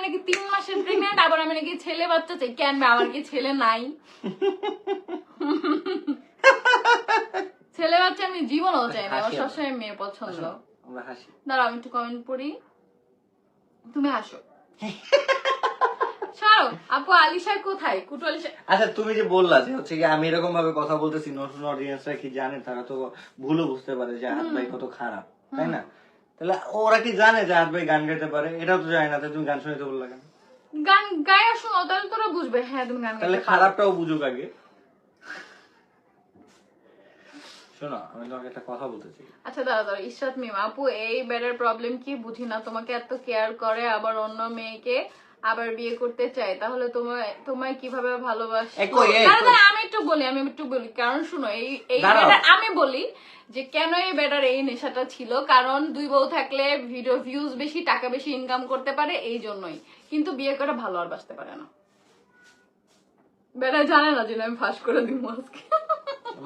নাকি 3 মাসের প্রেগন্যান্ট, আবার আমি নাকি ছেলে বাচ্চা চাই। কেন আমার কি ছেলে নাই? ছেলে বাচ্চা আমি জীবনও চাই না, আমার সবসময় মেয়ে পছন্দ। দাঁড়াও আমি একটু কমেন্ট পড়ি, তুমি হাসো। ছাড়ো আপু, আলিশা কোথায়? কুটু আলিশা। আচ্ছা তুমি যে বললা যে হচ্ছে কি আমি এরকম ভাবে কথা বলতেছি, নতুন অডিয়েন্সরা কি জানে, তারা তো ভুলও বুঝতে পারে যে আহাত ভাই কত খারাপ, তাই না? তাহলে ওরা কি জানে যে আহাত ভাই গান গাইতে পারে? এটাও তো জানে না, তাহলে তুমি গান শুনতে বললা কেন? গান গায়া শোনো, তাহলে তোরা বুঝবে হ্যাঁ তুমি গান গাইতে তাহলে পারো। খারাপটাও বুঝুক আগে। শোনো আমি তোমাকে একটা কথা বলতে চাই। আচ্ছা দাঁড়া, ইশরাত মিম আপু, এই বেডের প্রবলেম কি বুঝি না, তোমাকে এত কেয়ার করে, আবার অন্য মেয়েকে আবার বিয়ে করতে চায়, তাহলে তোমায় কিভাবে ভালোবাসে? আমি একটু বলি কারণ শুনো, এই বেডার আমি বলি যে কেন এই বেডার এই নেশাটা ছিল, কারণ 2 বউ থাকলে ভিডিও ভিউজ বেশি, টাকা বেশি ইনকাম করতে পারে, এই জন্যই। কিন্তু বিয়ে করে ভালো আর বাসতে পারে না। বেডা জানে না যে আমি ফাঁস করে দিব আজকে।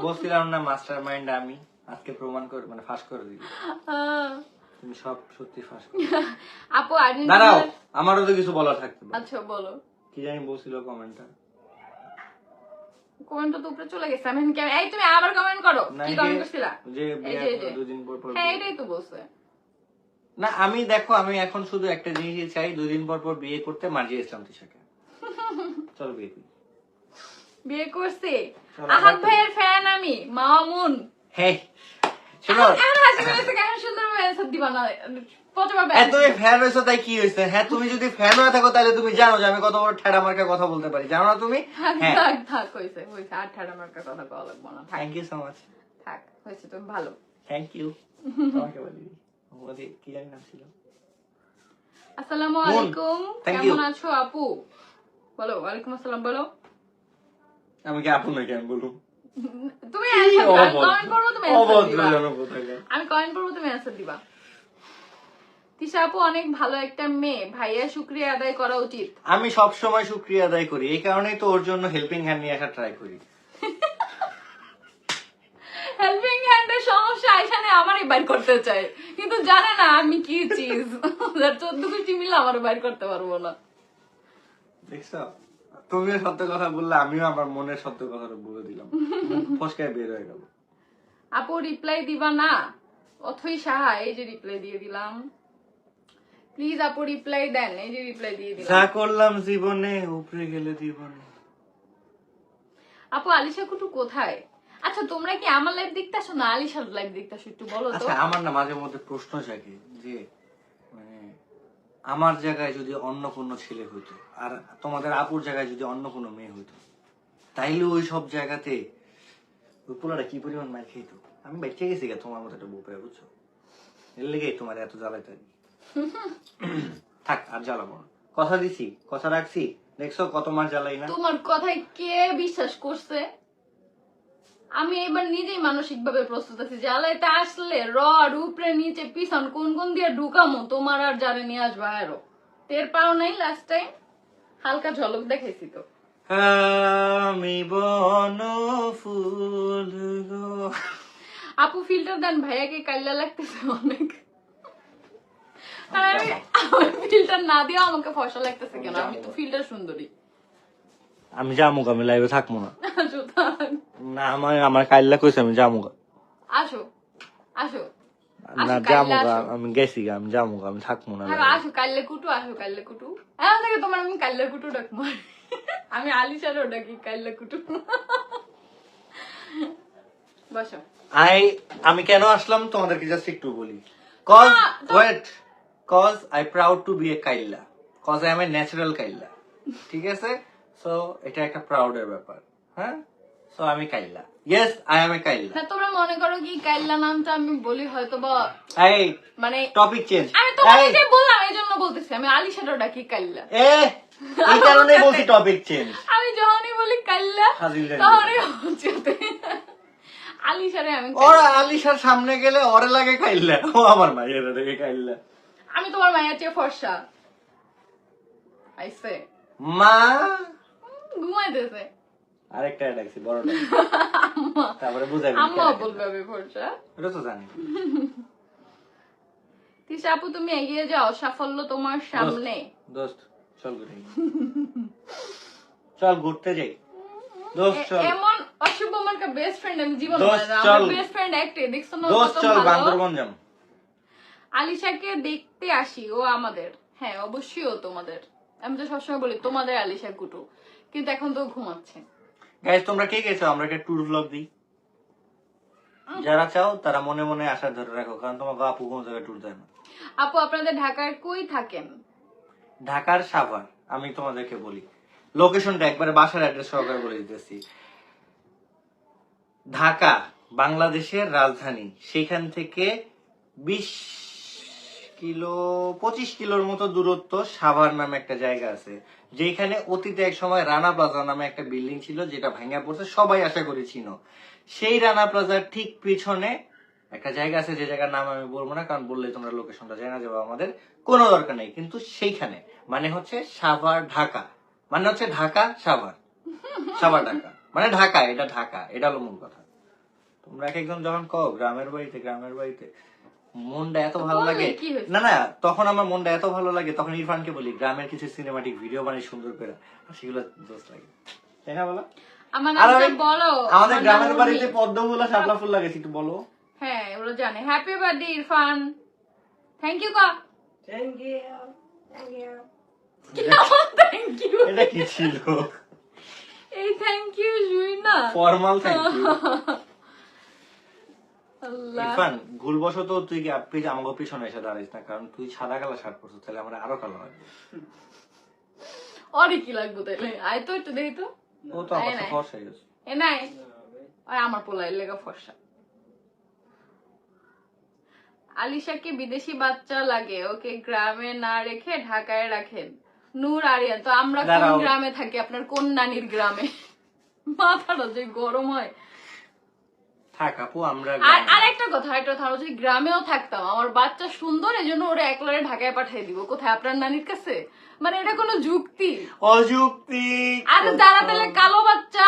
বলছিলাম না মাস্টার মাইন্ড আমি, আজকে প্রমাণ করে মানে ফাঁস করে দিই। তুমি সব সত্যি ফাঁস করে। আপু দাঁড়াও, আমারও তো কিছু বলা থাকতে পারে। আচ্ছা বলো। কি জানি বলছিল কমেন্টটা? কমেন্টটা তো উপরে চলে গেছে। আমি এই তুমি আবার কমেন্ট করো। কি কমেন্ট করছিলা? যে বিয়ে 2 দিন পর পর। হ্যাঁ এটাই তো বলছে। না আমি দেখো, আমি এখন শুধু একটা জিনিসই চাই, 2 দিন পর পর বিয়ে করতে, মার্জিয়া ইসলাম তিশাকে। চলো বিয়ে করি। বিয়ে করছি আহাত ভাইয়ের ফ্যান আমি, মামুন। হ্যাঁ শোনো, কেন সুন্দর মেসেজ দিবা না? তুমি ফ্যান হয়েছো তাই কি হয়েছে? হ্যাঁ তুমি যদি ফ্যান হয়ে থাকো তাহলে তুমি জানো যে আমি কত বড় ঠেড়া মার্কা কথা বলতে পারি, জানো না তুমি? হ্যাঁ থাক হয়েছে আর ঠেড়া মার্কা কথা বলা লাগবে না। Thank you so much. থাক হয়েছে, তুমি ভালো। Thank you. তোমাকে বলি ওদের কি জানি নাম ছিল। আসসালামু আলাইকুম, কেমন আছো আপু? বলো। ওয়ালাইকুম আসসালাম বলো। আমি কি আপু নাকি আমি বলবো? তুমি কমেন্ট করবো, তুমি আমি কমেন্ট করবো, তুমি অ্যানসার দিবা। তিশা আপু অনেক ভালো একটা মেয়ে, ভাইয়া শুকরিয়া আদায় করা উচিত। আমি সব সময় শুকরিয়া আদায় করি, এই কারণেই তো ওর জন্য হেল্পিং হ্যান্ড নিয়ে আসা ট্রাই করি। হেল্পিং হ্যান্ডের সমস্যা এখানে আমারই বাইর করতে চাই, কিন্তু জানে না আমি কি চিজ। 14 কোটি মিলে আমার বাইর করতে পারবো না। দেখছো, তুমিও সত্য কথা বললে, আমিও আমার মনের সত্য কথাটা বলে দিলাম, ফসকায় বের হয়ে গেল। আপু রিপ্লাই দিবা না? অথই সাহা, এই যে রিপ্লাই দিয়ে দিলাম। প্লিজ আপু রিপ্লাই দেন, এই যে রিপ্লাই দিয়ে দিলাম। যা করলাম জীবনে উপরে গেলে জীবনে। আপু আলিশা কুটু কোথায়? আচ্ছা তোমরা কি আমার লাইভ দেখতে আসো না আলিশার লাইভ দেখতে আসো, একটু বলো তো। আচ্ছা আমার না মাঝে মধ্যে প্রশ্ন জাগে যে মানে আমার জায়গায় যদি অন্য কোনো ছেলে হইতো, আর তোমাদের আপুর জায়গায় যদি অন্য কোনো মেয়ে হইতো, তাইলে ওই সব জায়গাতে ওই পোলাটা কি পরিমাণ মার খেতো। আমি বেঁচে গেছি গা তোমার মতো একটা বউ পেয়ে, বুঝছো? এর লেগে তোমার এত জ্বালাইতে। থাক আর জ্বালাবো না, কথা দিছি, কথা রাখছি। দেখছো কত মার জ্বালাই না। তোমার কথায় কে বিশ্বাস করছে? আমি এবার নিজেই মানসিক ভাবে প্রস্তুত আছি, জ্বালাইতে আসলে রড উপরে নিচে পিছন কোন কোন দিয়ে ঢুকামো, তোমার আর যারে নিয়ে আসবো আরো টের পাও নাই। লাস্ট টাইম হালকা ঝলক দেখাইছি তো। আমি বন ফুল গো। আপু ফিল্টার দেন, ভাইয়াকে কাল্লা লাগতেছে অনেক। আমি ফিল্টার না দিও আমাকে ফসা লাগতেছে কেন? আমি তো ফিল্টার সুন্দরী। আমি যামুক, আমি লাইভে থাকবো না। না আমার কাইল্লা কইছে আমি যামুক। আসো আসো না যামুক, আমি গেছি, আমি যামুক, আমি থাকবো না। আসো কাল্লে কুটু, আসো কাল্লে কুটু। এখন থেকে তোমার আমি কাল্লে কুটু ডাকবো। আমি আলিশারও ডাকি কাল্লে কুটু। বসো। আমি কেন আসলাম তোমাদেরকে জাস্ট একটু বলি। Cause I proud to be a কাইল্লা, cause I am a natural কাইল্লা, ঠিক আছে? সো এটা একটা প্রাউডের ব্যাপার। হ্যাঁ, সো আমি কাইল্লা, ইয়েস আই এম এ কাইল্লা। হ্যাঁ তোমরা মনে করো কি কাইল্লা নামটা আমি বলি হয়তো বা মানে টপিক চেঞ্জ। আমি তোমাকে বললাম এই জন্য বলতেছি, আমি আলিশারও ডাকি কাইল্লা। এই কারণে বলছি টপিক চেঞ্জ। আমি যখনই বলি কাইল্লা তখনই হচ্ছে আলিশারে আমি আলিশার সামনে গেলে ওরে লাগে কাইল্লা, ও আমার মায়ের লাগে কাইল্লা। আমি তোমার মায়ের চেয়ে ফর্সা। আইছে মা ঘুমাইতেছে। আরেকটা ডাকছি বড়টা, তারপরে বুঝাবি আম্মা বলবে আমি ফর্সা, এটা তো জানি। তিশা আপু তুমি এগিয়ে যাও, সাফল্য তোমার সামনে। দোস্ত চল ঘুরে চল ঘুরতে যাই দোস্ত চল এমন অশুভ মার্কা বেস্ট ফ্রেন্ড আমি জীবনে দোস্ত পাইনি। চল। আমার বেস্ট ফ্রেন্ড একটাই, দেখছো না দোস্ত কত চল ভালো। বান্দরবন যাম। আলিশাকে দেখতে আসি, ও আমাদের, হ্যাঁ অবশ্যই ও তোমাদের। আমি তো সবসময় বলি তোমাদের আলিশা কুটু, কিন্তু এখন তো ঘুমাচ্ছে। গাইস তোমরা কে গেছো আমরা একটা ট্যুর ব্লগ দিই, যারা চাও তারা মনে মনে আশা ধরে রাখো, কারণ তোমাকে আপু কোন জায়গায় ট্যুর দেয় না। আপু আপনাদের ঢাকার কই থাকেন? ঢাকার সাভার। আমি তোমাদেরকে বলি লোকেশনটা একবারে বাসার অ্যাড্রেস সহকারে বলে দিতেছি। ঢাকা বাংলাদেশের রাজধানী, সেখান থেকে 25 কিলোর মতো দূরত্ব সাভার নামে একটা জায়গা আছে, যেখানে অতীতে এক সময় রানা প্লাজা নামে একটা বিল্ডিং ছিল, যেটা ভেঙে পড়ছে, সবাই আশা করি চিনো। সেই রানা প্লাজার ঠিক পিছনে একটা জায়গা আছে, যে জায়গার নাম আমি বলবো না, কারণ বললে তোমরা লোকেশনটা জানা যাবে, আমাদের কোনো দরকার নেই। কিন্তু সেইখানে মানে হচ্ছে সাভার ঢাকা, মানে হচ্ছে ঢাকা সাভার, সাভার ঢাকা মানে ঢাকা, এটা ঢাকা, এটা হলো মূল কথা। তোমরা এক একজন যখন কও গ্রামের বাড়িতে মনটা এত ভালো লাগে, কি হয়েছে? না তখন আমার মনটা এত ভালো লাগে, তখন ইরফানকে বলি গ্রামের কিছু সিনেমাটিক ভিডিও বানাই সুন্দর করে, আর সেগুলো জোস লাগে, তাই না বলো? আমার আর নামটা আমি- বলো। আমাদের আমার গ্রামের নাম বাড়িতে উর্মি। পদ্ম ফুল আর শাপলা ফুল লাগাইছি, একটু বলো। হ্যাঁ ওরা জানে। Happy birthday Irfan, thank you কা। Thank you. Thank you. Thank you, এটা কি ছিল? এই থ্যাংক ইউ জুই না ফর্মাল থ্যাংক ইউ। আল্লাহ। ইরফান ভুলবশত তুই কি আপনি আমাকে পিছনে এসে দাঁড়াইস না, কারণ তুই সাদা কালো শার্ট পরছিস, তাহলে আমরা আরো কালো হয়। অরে কি লাগবে তাইলে? আয় তো একটু দেখি তো। ও তো আমার সাথে ফর্সা হয়ে গেছে। এ নাই, ওই আমার পোলাই লেগা ফর্সা। আলিশাকে বিদেশি বাচ্চা লাগে, ওকে গ্রামে না রেখে ঢাকায় রাখেন। নূর আরিয়ান, তো আমরা কোন দাঁড়াও। গ্রামে থাকি? আপনার কোন নানির গ্রামে? মাথাটা যে গরম হয়। থাক আপু আমরা আর একটা কথা, আমরা যদি গ্রামেও থাকতাম, আমার বাচ্চা সুন্দর, এই জন্য ওরা একলারে ঢাকায় পাঠিয়ে দিব। কোথায়? আপনার নানির কাছে? মানে এটা কোনো যুক্তি? অযুক্তি। আর যারা তাহলে কালো বাচ্চা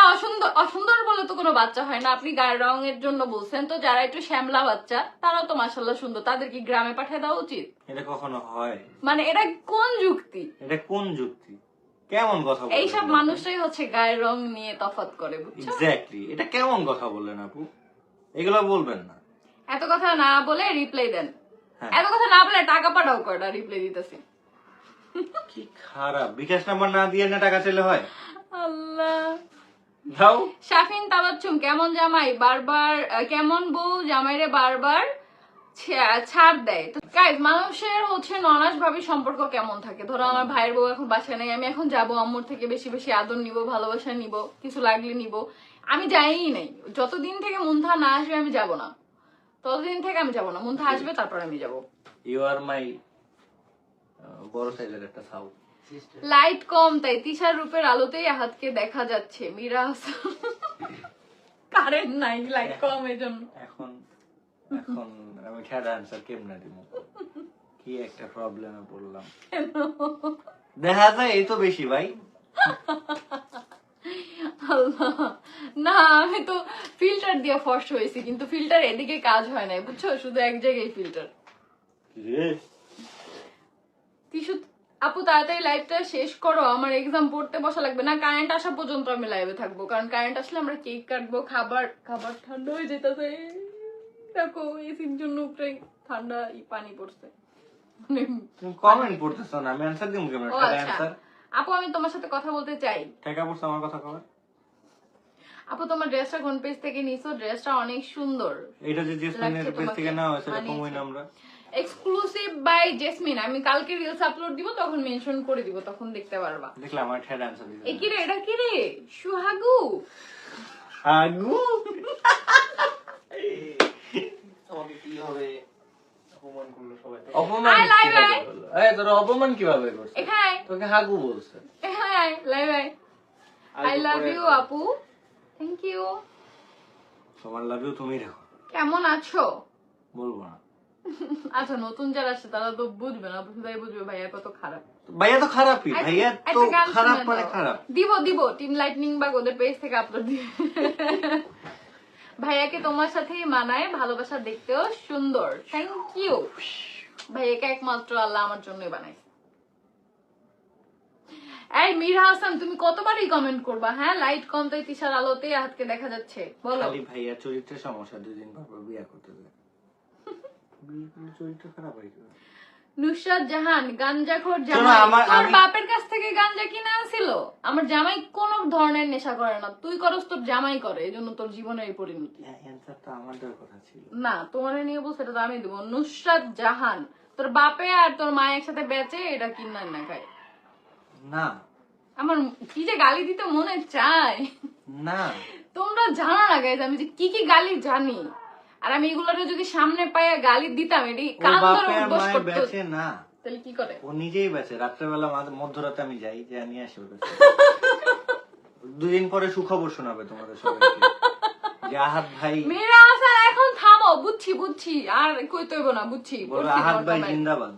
অসুন্দর বলে তো কোনো বাচ্চা হয় না। আপনি গায়ের রঙের জন্য বলছেন, তো যারা একটু শ্যামলা বাচ্চা তারাও তো মাশাআল্লাহ সুন্দর, তাদের কি গ্রামে পাঠিয়ে দেওয়া উচিত? এটা কখনো হয়? মানে এটা কোন যুক্তি? এটা কোন যুক্তি? কেমন কথা বলেন? এইসব মানুষটাই হচ্ছে গায়ের রং নিয়ে তফাৎ করে, বুঝছো? এক্স্যাক্টলি, এটা কেমন কথা বললেন আপু? এগুলো বলবেন না। এত কথা না বলে রিপ্লাই দেন। হ্যাঁ। এত কথা না বলে টাকা পাঠাও, কয়টা রিপ্লাই দিতেছি। কি খারাপ, বিকাশ নাম্বার না দিয়ে না টাকা চাইলে হয়? আল্লাহ। দাও। শাফিন তাবাচ্চুম, কেমন জামাই বারবার, কেমন বউ জামাইরে বারবার ছাড় দেয়? তো গাইস, মানুষের হচ্ছে ননাস ভাবে সম্পর্ক কেমন থাকে। ধরো আমার ভাইয়ের বউ এখন বাসায় নেই, আমি এখন যাবো, আম্মুর থেকে বেশি বেশি আদর নিব, ভালোবাসা নিব, কিছু লাগলে নিব। আমি যাইই নাই, যতদিন থেকে মুন্থা না আসবে আমি যাব না, ততদিন থেকে আমি যাব না। মুন্থা আসবে তারপর আমি যাব। ইউ আর মাই বড় সাইজের একটা সাউ। লাইট কম, তাই তিশার রূপের আলোতেই আহাতকে দেখা যাচ্ছে। মীরা হাসান, কারেন্ট নাই, লাইট কম, এই জন্য। এখন আমি খেয়াল আনসার কেমনে দিব? কি একটা প্রবলেমে পড়লাম। দেখা যায় এই তো বেশি ভাই। আল্লাহ, না আমি তো ফিল্টার দিয়ে ফর্স হয়েছি, কিন্তু ফিল্টার এদিকে কাজ হয় না, বুঝছো? শুধু এক জায়গায় ফিল্টার। টিস্যু আপু তাড়াতাড়ি লাইভটা শেষ করো, আমার এক্সাম পড়তে বসা লাগবে না। কারেন্ট আসা পর্যন্ত আমি লাইভে থাকবো, কারণ কারেন্ট আসলে আমরা কেক কাটবো, খাবার ঠান্ডা হয়ে যেতেছে। দেখো এসির জন্য উপরে ঠান্ডা পানি পড়ছে। তুমি কমেন্ট পড়তেছ না, আমি অ্যানসার দিমু কেমন? ও একটা আচ্ছা অ্যানসার। আপু, আমি তোমার সাথে কথা বলতে চাই। টাকা পড়ছ আমার কথা কবে? আপু তোমার ড্রেসটা কোন পেজ থেকে নিছো? ড্রেসটা অনেক সুন্দর, এটা যে জেসমিনের লাগছে পেজ তোমাকে, থেকে নেওয়া হয়েছে, এটা মানিয়েছে। কমই না আমরা। Exclusive by Jesmin. আমি কালকে রিলস আপলোড দিব, তখন মেনশন করে দিব, তখন দেখতে পারবা। দেখলাম আমার ঠেড অ্যানসার দিতে। এ কি রে, এটা কি রে? সুহাগু। আগু আমাকে কি হবে অপমান করলো সবাই। অপমান আয় লাইভ কিভাবে আয়। করলো? এই তোর অপমান কিভাবে করছে? এখানে আয়, তোকে হাগু বলছে। এখানে আয়, লাইভ আয়। আই লাভ ইউ আপু, থ্যাংক ইউ। তোমার লাভ ইউ তুমি রাখো, কেমন আছো? বলবো না। আচ্ছা, নতুন যারা আসছে তারা তো বুঝবে না, বুঝলেই বুঝবে ভাইয়া কত খারাপ। ভাইয়া তো খারাপই, ভাইয়া তো একটা গান খারাপ শোনান মানে দাও। খারাপ। দিব টিম লাইটনিং বা ওদের পেজ থেকে আপলোড দিবে। ভাইয়াকে তোমার সাথেই মানায়, ভালোবাসা দেখতেও সুন্দর, থ্যাংক ইউ। ভাইয়াকে একমাত্র আল্লাহ আমার জন্যই বানাইছে। এই মীরা হাসান তুমি কতবারই কমেন্ট করবা? হ্যাঁ, লাইট কম তাই তিশার আলোতে হাতকে দেখা যাচ্ছে। বলো। খালি ভাইয়া চরিত্রের সমস্যা, 2 দিন পর পর বিয়ে করতে যায়। বিয়ে করলে চরিত্র খারাপ হয় কেন? নুসরাত জাহান গাঞ্জাখোর জামাই তোর বাপের কাছ থেকে গাঞ্জা কিনে আনছিল? আমার জামাই কোন ধরনের নেশা করে না, তুই করস, তোর জামাই করে, এজন্য তোর জীবনের এই পরিণতি। অ্যানসারটা আমার দেওয়ার কথা ছিল না, তোমার নিয়ে বলছে এটা তো আমি দেবো। নুসরাত জাহান তোর বাপে আর তোর মা একসাথে বেচে এটা কিনা না খায় না। আমার কি যে গালি দিতে মনে চায় না, তোমরা জানো না গাইজ আমি যে কি কি গালি জানি, আর আমি এগুলোরে যদি সামনে পাইয়া গালি দিতাম এটি কান ধরে উদ্বোস করতো। বেচে না, তাহলে কি করে? ও নিজেই বেচে। রাত্রেবেলা মধ্যরাতে আমি যাই, যে নিয়ে আসি ওর কাছে। 2 দিন পরে সুখবর শোনাবে তোমাদের সবাইকে যে আহাদ ভাই। মেরা হাসান এখন থামো, বুঝছি বুঝছি, আর কইতে হইব না, বুঝছি। বলো আহাদ ভাই জিন্দাবাদ।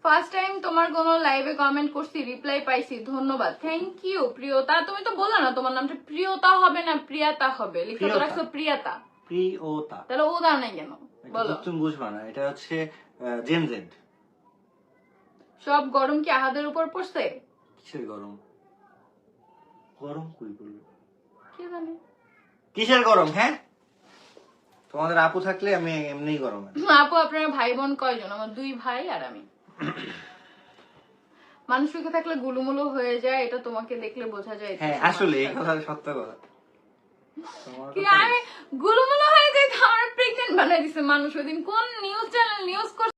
ফার্স্ট টাইম তোমার কোন লাইভে কমেন্ট করছি, রিপ্লাই পাইছি, ধন্যবাদ, থ্যাংক ইউ প্রিয়তা। তুমি তো বললা না তোমার নামটা প্রিয়তা হবে না প্রিয়াতা হবে, লিখে তো রাখছো প্রিয়াতা। প্রিয়তা, তাহলে ও দাও নাই কেন বলো? তুমি বুঝবা না, এটা হচ্ছে জেন জেড। সব গরম কি আহাদের উপর পড়ছে? কিসের গরম? গরম কই বলবো? কি জানি কিসের গরম? হ্যাঁ, তোমাদের আপু থাকলে আমি এমনিই গরম। আপু আপনারা ভাই বোন কয়জন? আমার 2 ভাই আর আমি। মানুষ সুখে থাকলে গুলুমুলু হয়ে যায়, এটা তোমাকে দেখলে বোঝা যায়। হ্যাঁ, আসলে এই কথা সত্য কথা। কি আমি গুলুমুলু হয়ে যাই? আমার প্রেগনেন্ট বানাই দিছে মানুষ। ওইদিন কোন নিউজ চ্যানেল নিউজ